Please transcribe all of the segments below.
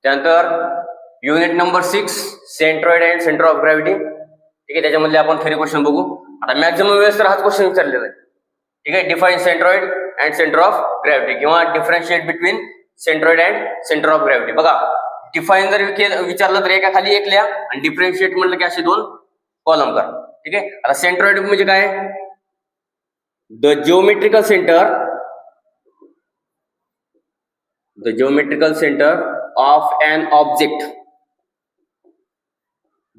त्यानंतर unit number 6 centroid and centre of gravity. ठीक आहे, त्याच्यामधले आपण थेरी क्वेश्चन बघू. आता मॅक्झिमम वेळेस तर हाच क्वेश्चन विचारलेला आहे. ठीक आहे, define centroid and centre of gravity किंवा differentiate between centroid and centre of gravity. बघा, डिफाईन जर विचारलं तर एका खाली एक लिहा आणि डिफरन्शिएट म्हटलं की असे 2 कॉलम करा. ठीक आहे, आता सेंट्रॉइड म्हणजे काय? The geometrical centre of an object.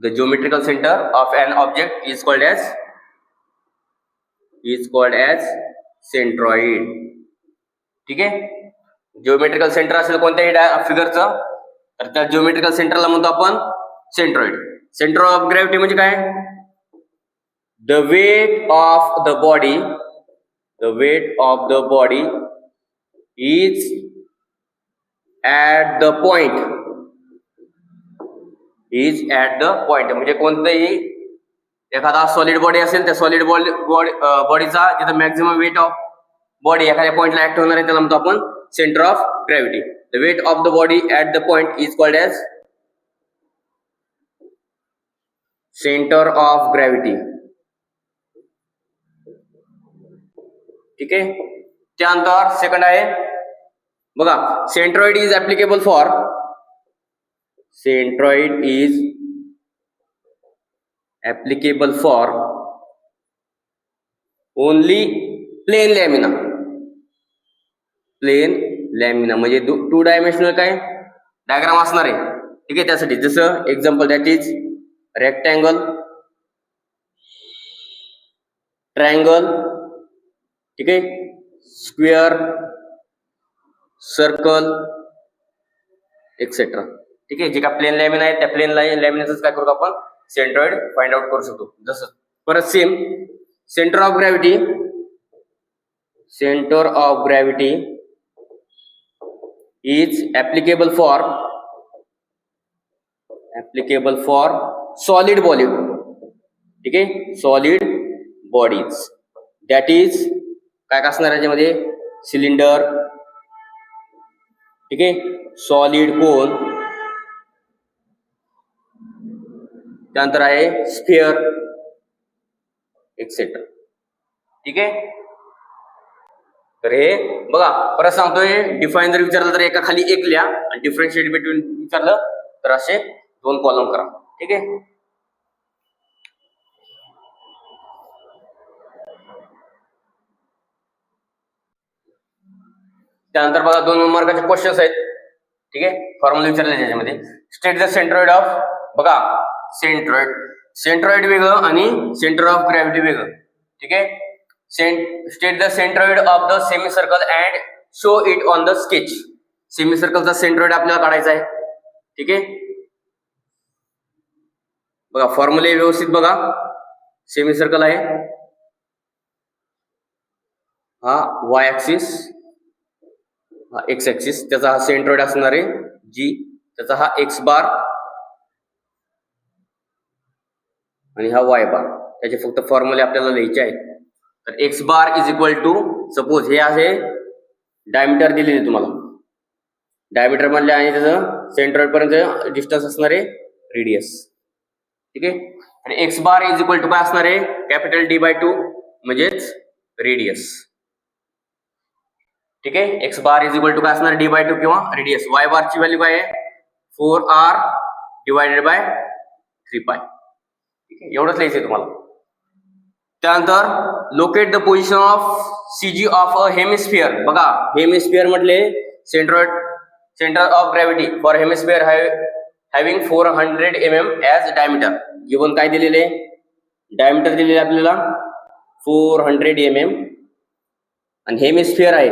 The geometrical center of an object is called as centroid. ठीक आहे, जिओमेट्रिकल सेंटर असेल कोणत्याही फिगरचं तर त्या जिओमेट्रिकल सेंटरला म्हणतो आपण सेंट्रॉइड. सेंटर ऑफ ग्रॅव्हिटी म्हणजे काय? The weight of the body is at the point. म्हणजे कोणतंही एखादा सॉलिड बॉडी असेल त्या सॉलिड बॉडीचा जिथं मॅक्झिमम वेट ऑफ बॉडी एखाद्या पॉइंटला ऍक्ट होणार आहे त्याला म्हणतो आपण centre of gravity. The weight of the body at the point is called as centre of gravity. ठीक आहे, त्यानंतर सेकंड आहे बघा, centroid is applicable for only plane lamina म्हणजे 2 डायमेन्शनल काय डायग्राम असणार आहे. ठीक आहे, त्यासाठी जसं example that is rectangle, triangle, ठीक आहे, स्क्वेअर, सर्कल एक्सेट्रा. ठीक आहे, जे का प्लेन लॅमिना आहे त्या प्लेन लॅमिनाच काय करू आपण सेंट्रॉइड फाइंड आउट करू शकतो. जसं परत same centre of gravity is applicable for solid volume. ठीक आहे, सॉलिड बॉडीज दॅट इज काय असणार याच्यामध्ये सिलेंडर, ठीक आहे, सॉलिड कोन, त्यानंतर आहे स्फिअर एक्सेट्रा. ठीक आहे, तर हे बघा परत सांगतोय, डिफाईन जर विचारलं तर एका खाली एक लिहा आणि डिफरन्शिएट बिटवीन विचारलं तर असे 2 कॉलम करा. ठीक आहे, त्यानंतर बघा 2 मार्काचे क्वेश्चन्स आहेत. ठीक आहे, फॉर्म्युला विचारले त्याच्यामध्ये स्टेट द सेंट्रॉइड ऑफ. बघा, सेंट्रॉइड वेगळं आणि सेंटर ऑफ ग्रॅव्हिटी वेगळं. ठीक आहे, state the centroid of the semi circle and show it on the sketch. Semi सर्कलचा सेंट्रॉइड आपल्याला काढायचा आहे. ठीक आहे, बघा फॉर्म्युले व्यवस्थित बघा. सेमी सर्कल आहे हा वाय ऍक्सिस, हा एक्स ऍक्सिस, त्याचा हा सेंट्रॉइड असणार आहे जी, त्याचा हा एक्स बार आणि हा वाय बार. त्याचे फक्त फॉर्म्युले आपल्याला लिहायचे आहेत. तर X bar is equal to, suppose हे आहे डायमीटर दिलेले तुम्हाला, डायमीटर म्हणले आणि त्याचं सेंट्रॉइड पर्यंत डिस्टन्स असणार आहे रेडियस. ठीक आहे, आणि X bar is equal to काय असणार आहे कॅपिटल D/2 म्हणजेच रेडियस. ठीक आहे, X bar is equal to काय असणार D/2 किंवा रेडियस. वाय बार ची व्हॅल्यू काय आहे 4r डिवायडेड बाय 3π. ठीक आहे, एवढंच लिहायचंय तुम्हाला. त्यानंतर locate the position of CG of a hemisphere. बघा, हेमिस्फिअर म्हटले centre of gravity for hemisphere having 400 mm as diameter. Given काय दिलेले, डायमीटर दिलेले आपल्याला 400 mm आणि हेमिस्फिअर आहे.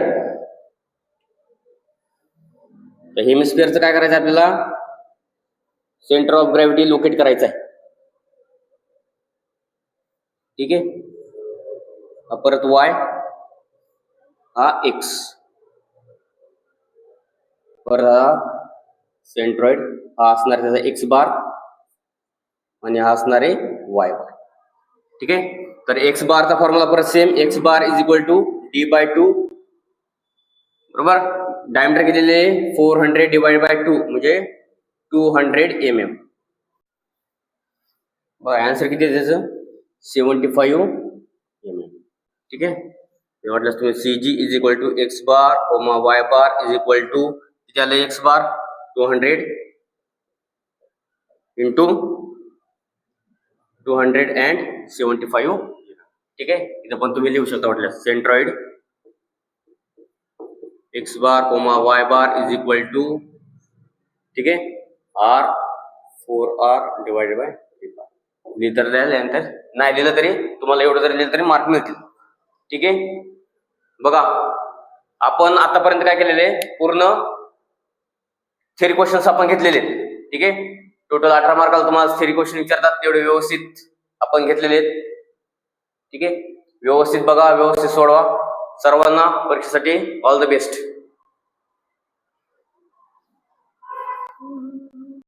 तर हेमिस्फिअरचं काय करायचं आपल्याला, सेंटर ऑफ ग्रॅव्हिटी लोकेट करायचं आहे. ठीक आहे, परत वाय हा एक्स, परत हा सेंट्रॉइड हा असणार त्याचा एक्स बार आणि हा असणार आहे वाय बार. ठीक आहे, तर एक्स बारचा फॉर्म्युला परत same, X bar is equal to D/2 बरोबर. डायमीटर किती दिले 400 डिवाइड बाय 2 म्हणजे 200 mm. बघा आन्सर किती आहे त्याचं 75 mm. ठीक आहे. म्हटलं तुम्ही CG is equal to X bar comma Y bar is equal to किती आलं एक्स बार 200 इंटू 275. ठीक आहे. इथं पण तुम्ही लिहू शकता म्हटलं centroid X bar comma Y bar is equal to ठीक आहे R4R डिवाइडेड बाय 3 लिहितर लिहिल्यानंतर नाही लिहिलं तरी तुम्हाला एवढं जरी लिहिलं तरी मार्क मिळतील. ठीक आहे. बघा आपण आतापर्यंत काय केलेले पूर्ण थेरी क्वेश्चन्स आपण घेतलेले. ठीक आहे. टोटल 18 मार्काला तुम्हाला थेरी क्वेश्चन विचारतात तेवढे व्यवस्थित आपण घेतलेले आहेत. ठीक आहे. व्यवस्थित बघा व्यवस्थित सोडवा. सर्वांना परीक्षेसाठी ऑल द बेस्ट.